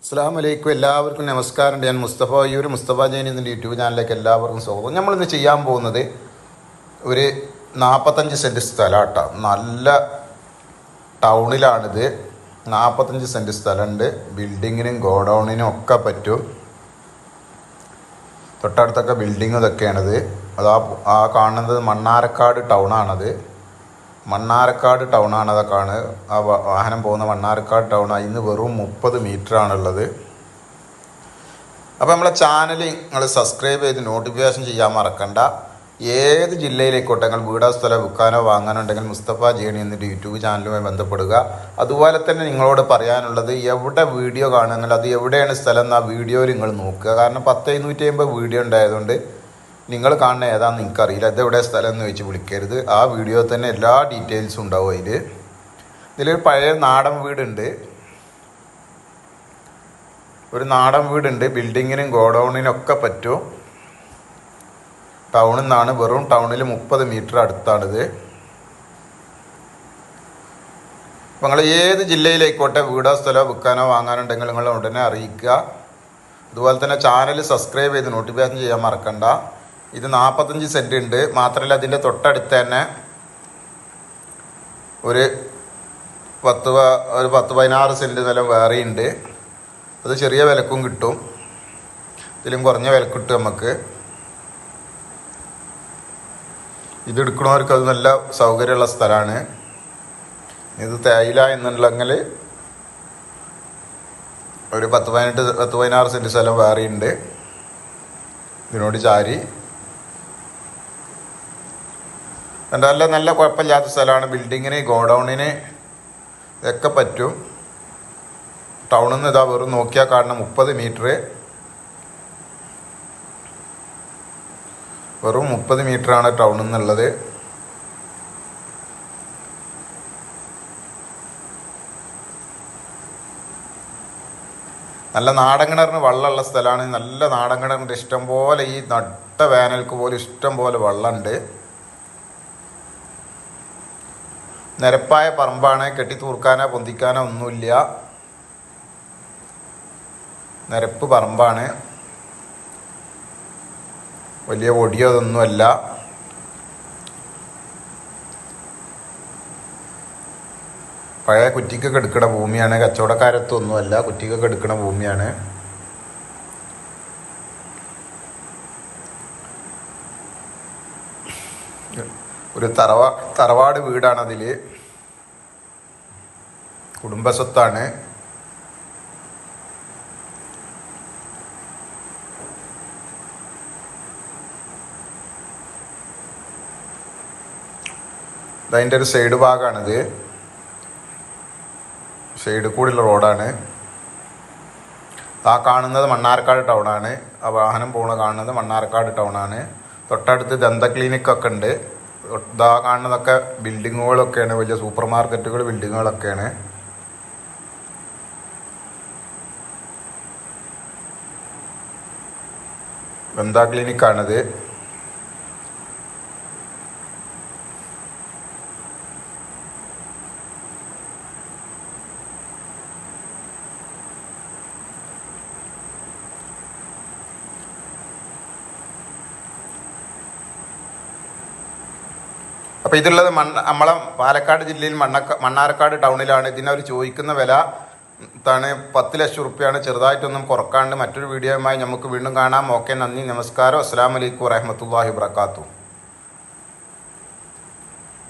അസ്സലാമു അലൈക്കും. എല്ലാവർക്കും നമസ്കാരം. ഞാൻ മുസ്തഫ ജൈൻ എന്ന യൂട്യൂബ് ചാനലിലേക്ക് എല്ലാവർക്കും സ്വാഗതം. നമ്മളിന്ന് ചെയ്യാൻ പോകുന്നത് ഒരു 45 സെൻറ്റ് സ്ഥലമാട്ടോ. നല്ല ടൗണിലാണിത്. 45 സെൻറ്റ് സ്ഥലമുണ്ട്. ബിൽഡിങ്ങിനും ഗോഡൗണിനും ഒക്കെ പറ്റും. തൊട്ടടുത്തൊക്കെ ബിൽഡിങ് ഇതൊക്കെയാണിത്. ആ കാണുന്നത് മണ്ണാർക്കാട് ടൗണാണത്. മണ്ണാർക്കാട് ടൗണാണ്. അതൊക്കെയാണ് ആ വാഹനം പോകുന്ന മണ്ണാർക്കാട് ടൗൺ. അതിന് വെറും 30 മീറ്ററാണുള്ളത്. അപ്പോൾ നമ്മളെ ചാനൽ നിങ്ങൾ സബ്സ്ക്രൈബ് ചെയ്ത് നോട്ടിഫിക്കേഷൻ ചെയ്യാൻ മറക്കണ്ട. ഏത് ജില്ലയിലേക്കോട്ടെ നിങ്ങൾ വീടോ സ്ഥലം വിൽക്കാനോ വാങ്ങാനോ ഉണ്ടെങ്കിൽ മുസ്തഫ ജേണി എന്നൊരു യൂട്യൂബ് ചാനലുമായി ബന്ധപ്പെടുക. അതുപോലെ തന്നെ നിങ്ങളോട് പറയാനുള്ളത്, എവിടെ വീഡിയോ കാണുമെങ്കിൽ അത് എവിടെയാണ് സ്ഥലം എന്ന് ആ വീഡിയോയിൽ നിങ്ങൾ നോക്കുക. കാരണം 10,550 വീഡിയോ ഉണ്ടായതുകൊണ്ട് നിങ്ങൾ കാണുന്ന ഏതാണെന്ന് നിങ്ങൾക്കറിയില്ല. ഇതെവിടെ സ്ഥലം എന്ന് ചോദിച്ച് വിളിക്കരുത്. ആ വീഡിയോ തന്നെ എല്ലാ ഡീറ്റെയിൽസും ഉണ്ടാവും. ഇതിലൊരു പഴയ നാടൻ വീടുണ്ട്. ഒരു നാടൻ വീടുണ്ട്. ബിൽഡിങ്ങിനും ഗോഡൗണിനും ഒക്കെ പറ്റും. ടൗണിൽ നിന്നാണ്. വെറും ടൗണിൽ 30 മീറ്റർ അടുത്താണിത്. അപ്പോൾ നിങ്ങൾ ഏത് ജില്ലയിലേക്കോട്ടെ വീടോ സ്ഥലമോ വിൽക്കാനോ വാങ്ങാനുണ്ടെങ്കിൽ നിങ്ങൾ ഉടനെ അറിയിക്കുക. അതുപോലെ തന്നെ ചാനൽ സബ്സ്ക്രൈബ് ചെയ്ത് നോട്ടിഫിക്കേഷൻ ചെയ്യാൻ മറക്കണ്ട. ഇത് 45 സെൻറ്റ് ഉണ്ട്. മാത്രമല്ല അതിൻ്റെ തൊട്ടടുത്ത് തന്നെ ഒരു 10-16 സെൻറ്റ് നിലം വേറെയുണ്ട്. അത് ചെറിയ വിലക്കും കിട്ടും. ഇതിലും കുറഞ്ഞ വിലക്ക് കിട്ടും നമുക്ക്. ഇത് എടുക്കണവർക്ക് അത് നല്ല സൗകര്യമുള്ള സ്ഥലമാണ്. ഇത് തേയില എന്നുണ്ടെങ്കിൽ ഒരു 10-16 സെൻറ്റ് സ്ഥലം വേറെയുണ്ട് ഇതിനോട് ചാരി. നല്ല കുഴപ്പമില്ലാത്ത സ്ഥലമാണ്. ബിൽഡിങ്ങിന് ഗോഡൗണിന് ഇതൊക്കെ പറ്റും. ടൗണിൽ നിന്ന് ഇതാ വെറും നോക്കിയാൽ കാണുന്ന 30 മീറ്റർ. വെറും 30 മീറ്ററാണ് ടൗണിൽ നിന്നുള്ളത്. നല്ല നാടൻ കിണറിന് വെള്ളമുള്ള സ്ഥലമാണ്. നല്ല നാടൻ കിണറിൻ്റെ ഇഷ്ടം പോലെ, ഈ നട്ട വേനൽക്ക് പോലും ഇഷ്ടം പോലെ വെള്ളമുണ്ട്. നിരപ്പായ പറമ്പാണ്. കെട്ടി തൂർക്കാനോ പൊന്തിക്കാനോ ഒന്നുമില്ല. നിരപ്പ് പറമ്പാണ്. വലിയ ഒടിയോ ഇതൊന്നുമല്ല. പഴയ കുറ്റിക്കൊക്കെ എടുക്കുന്ന ഭൂമിയാണ്. കച്ചവടക്കാരത്തൊന്നുമല്ല. കുറ്റിക്കൊക്കെ എടുക്കുന്ന ഭൂമിയാണ്. ഒരു തറവാട് വീടാണ്. അതിൽ കുടുംബസ്വത്താണ്. അതിൻ്റെ ഒരു സൈഡ് ഭാഗമാണിത്. സൈഡ് കൂടിയുള്ള റോഡാണ്. ആ കാണുന്നത് മണ്ണാർക്കാട് ടൗണാണ്. ആ വാഹനം കാണുന്നത് മണ്ണാർക്കാട് ടൗണാണ്. തൊട്ടടുത്ത് ദന്ത ക്ലിനിക്കൊക്കെ ഉണ്ട്. ഇതാ കാണുന്നതൊക്കെ ബിൽഡിങ്ങുകളൊക്കെയാണ്. വലിയ സൂപ്പർ മാർക്കറ്റുകൾ, ബിൽഡിങ്ങുകളൊക്കെയാണ്. ദന്ത ക്ലിനിക്കാണിത്. അപ്പോൾ ഇതുള്ളത് നമ്മളെ പാലക്കാട് ജില്ലയിൽ മണ്ണാർക്കാട് ടൗണിലാണ്. ഇതിനവർ ചോദിക്കുന്ന വില 10 ലക്ഷം റുപ്യാണ്. ചെറുതായിട്ടൊന്നും കുറക്കാണ്ട് മറ്റൊരു വീഡിയോയുമായി നമുക്ക് വീണ്ടും കാണാം. ഓക്കെ, നന്ദി, നമസ്കാരം. അസ്സലാമു അലൈക്കും വറഹ്മത്തുള്ളാഹി വബറകാതുഹു.